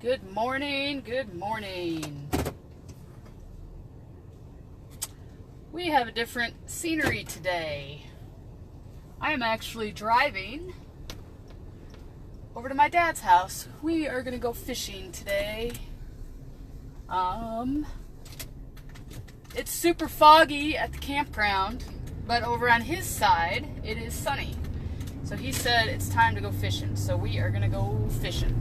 Good morning, good morning. We have a different scenery today. I am actually driving over to my dad's house. We are gonna go fishing today. It's super foggy at the campground, but over on his side, it is sunny. So he said it's time to go fishing. So we are gonna go fishing.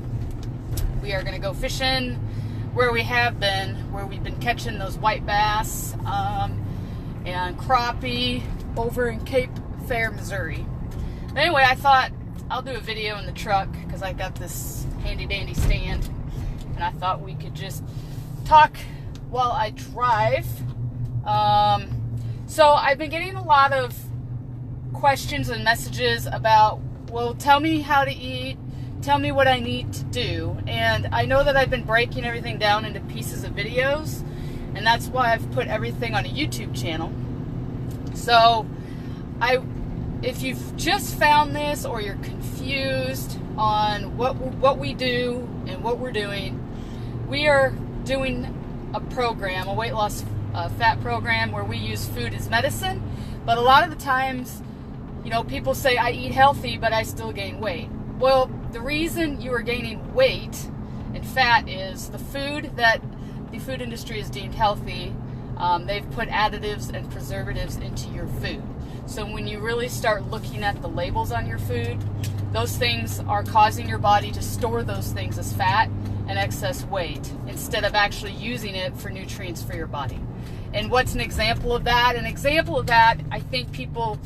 We are gonna go fishing where we have been, where we've been catching those white bass and crappie over in Cape Fair, Missouri. But anyway, I thought I'll do a video in the truck because I got this handy dandy stand, and I thought we could just talk while I drive. So I've been getting a lot of questions and messages about, well, tell me how to eat, tell me what I need to do. And I know that I've been breaking everything down into pieces of videos, and that's why I've put everything on a YouTube channel. So if you've just found this, or you're confused on what we do and what we're doing, we are doing a program, a weight loss fat program, where we use food as medicine. But a lot of the times, you know, people say I eat healthy, but I still gain weight. Well, the reason you are gaining weight and fat is the food that the food industry has deemed healthy. They've put additives and preservatives into your food. So when you really start looking at the labels on your food, those things are causing your body to store those things as fat and excess weight instead of actually using it for nutrients for your body. And what's an example of that? An example of that I think people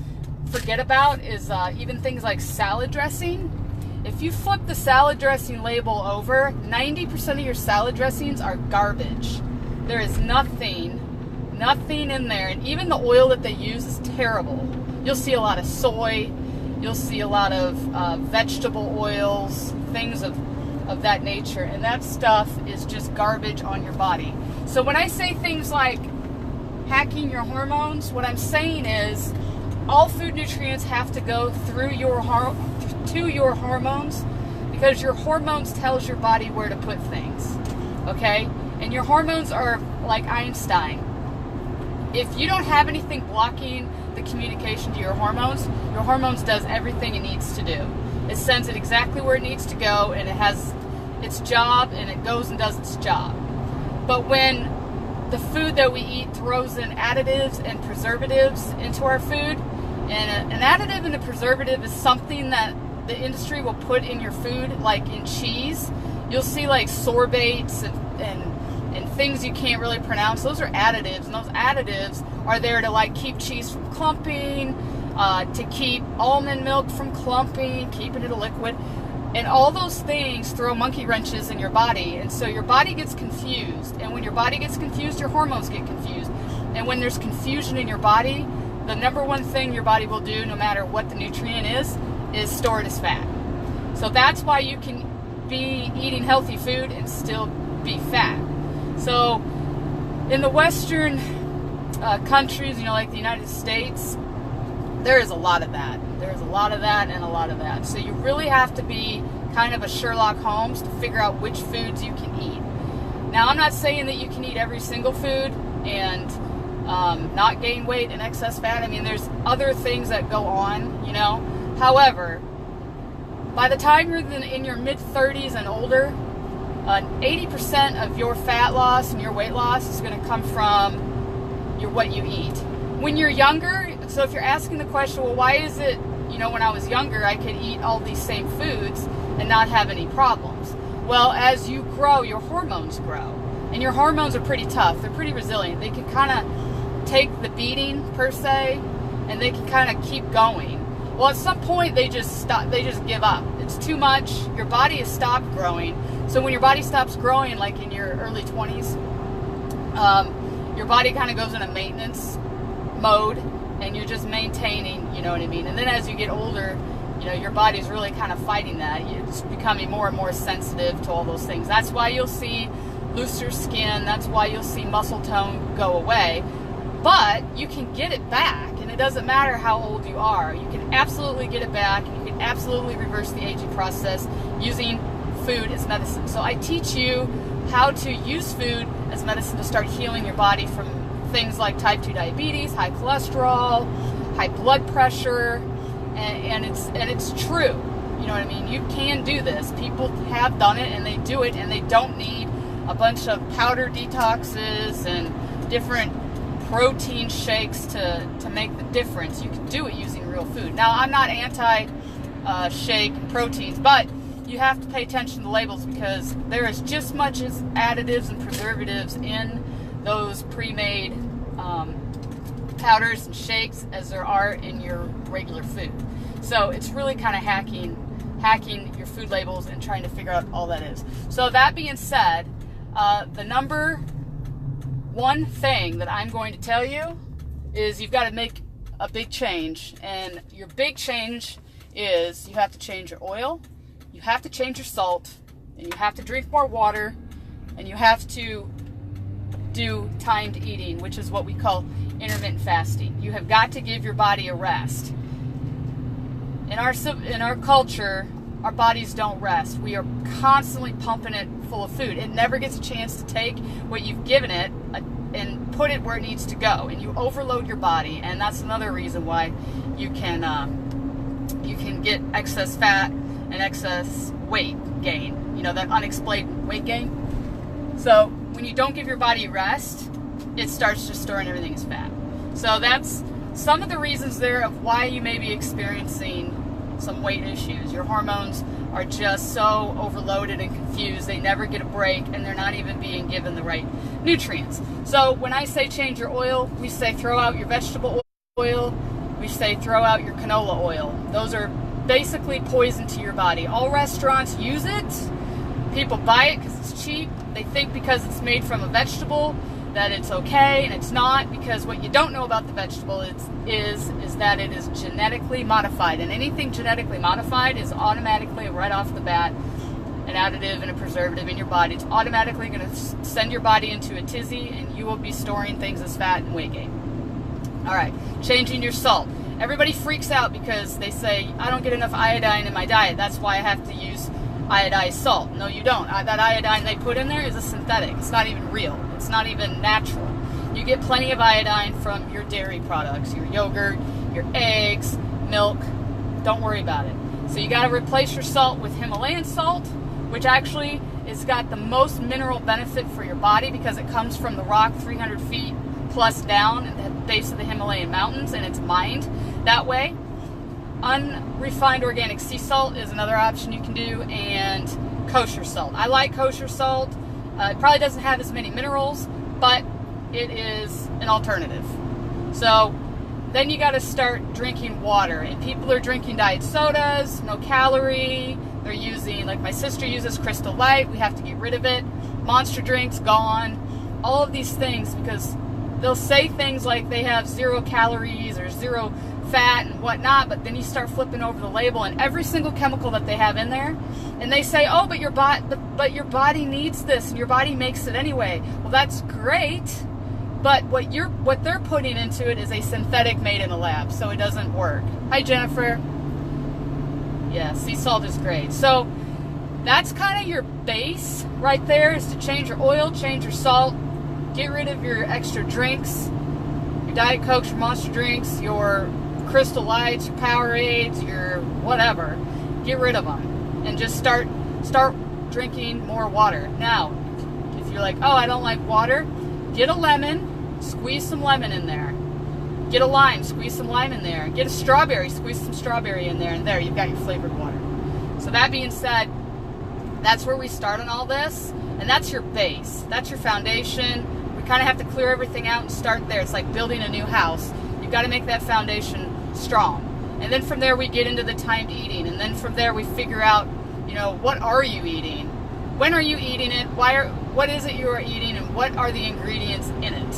forget about is even things like salad dressing. If you flip the salad dressing label over, 90% of your salad dressings are garbage. There is nothing in there, and even the oil that they use is terrible. You'll see a lot of soy, you'll see a lot of vegetable oils, things of that nature, and that stuff is just garbage on your body. So when I say things like hacking your hormones, what I'm saying is all food nutrients have to go through to your hormones, because your hormones tells your body where to put things, okay? And your hormones are like Einstein. If you don't have anything blocking the communication to your hormones does everything it needs to do. It sends it exactly where it needs to go, and it has its job, and it goes and does its job. But when the food that we eat throws in additives and preservatives into our food, and an additive and a preservative is something that the industry will put in your food, like in cheese. You'll see like sorbates and things you can't really pronounce. Those are additives, and those additives are there to like keep cheese from clumping, to keep almond milk from clumping, keeping it a liquid. And all those things throw monkey wrenches in your body, and so your body gets confused. And when your body gets confused, your hormones get confused. And when there's confusion in your body, the number one thing your body will do, no matter what the nutrient is store it as fat. So that's why you can be eating healthy food and still be fat. So in the Western countries, you know, like the United States, there is a lot of that. There's a lot of that and a lot of that. So you really have to be kind of a Sherlock Holmes to figure out which foods you can eat. Now, I'm not saying that you can eat every single food and not gain weight and excess fat. I mean, there's other things that go on, you know. However, by the time you're in your mid-30s and older, 80% of your fat loss and your weight loss is going to come from what you eat. When you're younger, so if you're asking the question, well, why is it, you know, when I was younger, I could eat all these same foods and not have any problems? Well, as you grow, your hormones grow. And your hormones are pretty tough. They're pretty resilient. They can kind of take the beating, per se, and they can kind of keep going. Well, at some point, they just stop. They just give up. It's too much. Your body has stopped growing. So when your body stops growing, like in your early 20s, your body kind of goes in a maintenance mode, and you're just maintaining, you know what I mean? And then as you get older, you know, your body's really kind of fighting that. It's becoming more and more sensitive to all those things. That's why you'll see looser skin. That's why you'll see muscle tone go away. But you can get it back, and it doesn't matter how old you are. You can absolutely get it back, and you can absolutely reverse the aging process using food is medicine. So I teach you how to use food as medicine to start healing your body from things like type 2 diabetes, high cholesterol, high blood pressure, and it's true. You know what I mean? You can do this. People have done it, and they do it, and they don't need a bunch of powder detoxes and different protein shakes to make the difference. You can do it using real food. Now, I'm not anti-shake proteins, but you have to pay attention to the labels, because there is just as much as additives and preservatives in those pre-made powders and shakes as there are in your regular food. So it's really kind of hacking your food labels and trying to figure out all that is. So that being said, the number one thing that I'm going to tell you is you've got to make a big change. And your big change is you have to change your oil, you have to change your salt, and you have to drink more water, and you have to do timed eating, which is what we call intermittent fasting. You have got to give your body a rest. In our culture, our bodies don't rest. We are constantly pumping it full of food. It never gets a chance to take what you've given it and put it where it needs to go, and you overload your body. And that's another reason why you can get excess fat and excess weight gain. You know, that unexplained weight gain. So when you don't give your body rest, it starts just storing everything as fat. So that's some of the reasons there of why you may be experiencing some weight issues. Your hormones are just so overloaded and confused. They never get a break, and they're not even being given the right nutrients. So when I say change your oil, we say throw out your vegetable oil. We say throw out your canola oil. Those are basically poison to your body. All restaurants use it. People buy it because it's cheap. They think because it's made from a vegetable that it's okay, and it's not, because what you don't know about the vegetable is that it is genetically modified, and anything genetically modified is automatically, right off the bat, an additive and a preservative in your body. It's automatically going to send your body into a tizzy, and you will be storing things as fat and weight gain. All right, changing your salt. Everybody freaks out because they say, I don't get enough iodine in my diet, that's why I have to use iodized salt. No, you don't. That iodine they put in there is a synthetic. It's not even real. It's not even natural. You get plenty of iodine from your dairy products, your yogurt, your eggs, milk. Don't worry about it. So you got to replace your salt with Himalayan salt, which actually has got the most mineral benefit for your body because it comes from the rock 300 feet plus down at the base of the Himalayan mountains, and it's mined that way. Unrefined organic sea salt is another option you can do, and kosher salt. I like kosher salt. It probably doesn't have as many minerals, but it is an alternative. So then you got to start drinking water, and people are drinking diet sodas, no calorie. They're using, like my sister uses Crystal Light. We have to get rid of it. Monster drinks, gone. All of these things, because they'll say things like they have 0 calories or 0 fat and whatnot, but then you start flipping over the label and every single chemical that they have in there, and they say, oh, but your body needs this and your body makes it anyway. Well, that's great, but what they're putting into it is a synthetic made in a lab, so it doesn't work. Hi, Jennifer. Yeah, sea salt is great. So that's kind of your base right there, is to change your oil, change your salt, get rid of your extra drinks, your Diet Cokes, your Monster drinks, your Crystal Lights, your Powerades, your whatever. Get rid of them and just start drinking more water. Now, if you're like, oh, I don't like water, get a lemon, squeeze some lemon in there. Get a lime, squeeze some lime in there. Get a strawberry, squeeze some strawberry in there, and there you've got your flavored water. So that being said, that's where we start on all this, and that's your base. That's your foundation. We kind of have to clear everything out and start there. It's like building a new house. You've got to make that foundation strong. And then from there we get into the timed eating, and then from there we figure out, you know, what are you eating? When are you eating it? What is it you are eating, and what are the ingredients in it?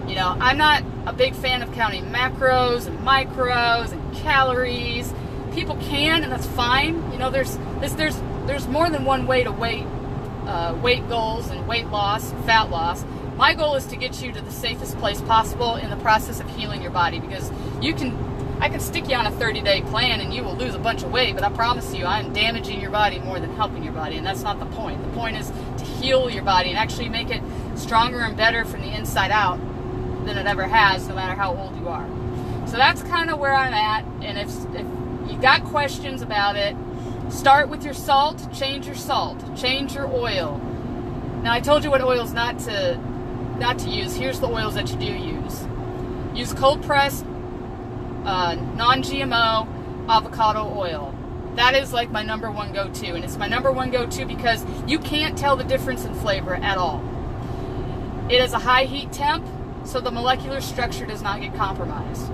You know, I'm not a big fan of counting macros and micros and calories. People can, and that's fine. You know, there's more than one way to weight goals and weight loss and fat loss. My goal is to get you to the safest place possible in the process of healing your body, because you can I can stick you on a 30-day plan and you will lose a bunch of weight, but I promise you I'm damaging your body more than helping your body, and that's not the point. The point is to heal your body and actually make it stronger and better from the inside out than it ever has, no matter how old you are. So that's kind of where I'm at, and if you got questions about it, start with your salt, change your oil. Now I told you what oils not to use. Here's the oils that you do use. Use cold pressed non-GMO avocado oil. That is like my number one go-to, and it's my number one go-to because you can't tell the difference in flavor at all. It is a high heat temp, so the molecular structure does not get compromised.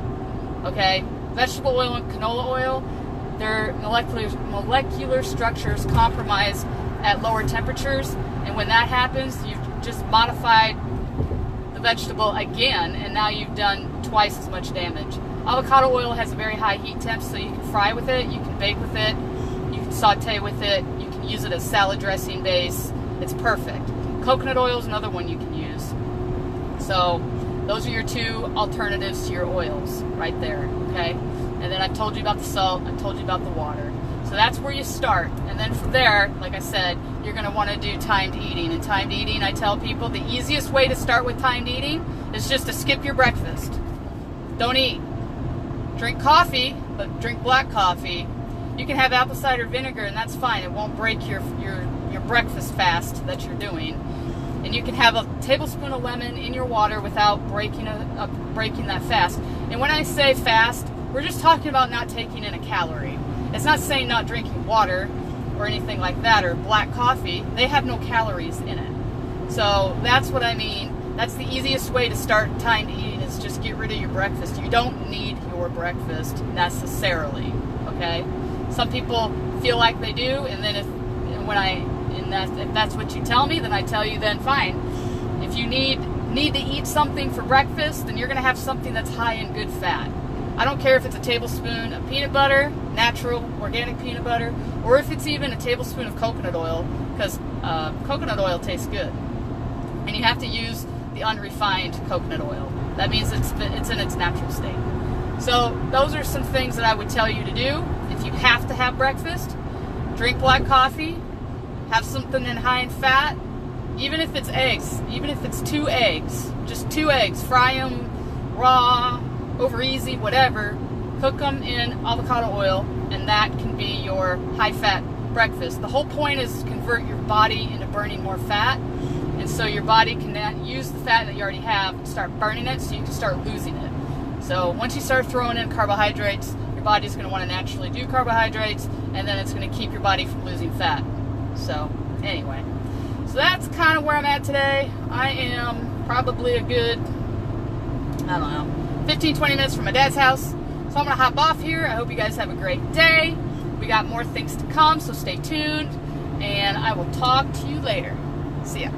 Okay? Vegetable oil and canola oil, their molecular structures compromise at lower temperatures, and when that happens, you've just modified the vegetable again, and now you've done twice as much damage. Avocado oil has a very high heat temp, so you can fry with it, you can bake with it, you can saute with it, you can use it as salad dressing base. It's perfect. Coconut oil is another one you can use. So those are your two alternatives to your oils right there, okay? And then I've told you about the salt, I've told you about the water. So that's where you start. And then from there, like I said, you're going to want to do timed eating. And timed eating, I tell people, the easiest way to start with timed eating is just to skip your breakfast. Don't eat. Drink coffee, but drink black coffee. You can have apple cider vinegar, and that's fine. It won't break your breakfast fast that you're doing. And you can have a tablespoon of lemon in your water without breaking that fast. And when I say fast, we're just talking about not taking in a calorie. It's not saying not drinking water or anything like that, or black coffee. They have no calories in it. So that's what I mean. That's the easiest way to start timed eating, is just get rid of your breakfast. You don't need your breakfast necessarily, okay? Some people feel like they do, and then if that's what you tell me, then I tell you, then fine. If you need to eat something for breakfast, then you're going to have something that's high in good fat. I don't care if it's a tablespoon of peanut butter, natural, organic peanut butter, or if it's even a tablespoon of coconut oil, because coconut oil tastes good. And you have to use the unrefined coconut oil. That means it's in its natural state. So those are some things that I would tell you to do. If you have to have breakfast, drink black coffee, have something high in fat, even if it's eggs, even if it's 2 eggs, just 2 eggs, fry them raw, over easy, whatever, cook them in avocado oil, and that can be your high-fat breakfast. The whole point is to convert your body into burning more fat, and so your body can use the fat that you already have and start burning it, so you can start losing it. So once you start throwing in carbohydrates, your body's going to want to naturally do carbohydrates, and then it's going to keep your body from losing fat. So anyway, so that's kind of where I'm at today. I am probably a good, I don't know, 15-20 minutes from my dad's house. So I'm going to hop off here. I hope you guys have a great day. We got more things to come, so stay tuned, and I will talk to you later. See ya.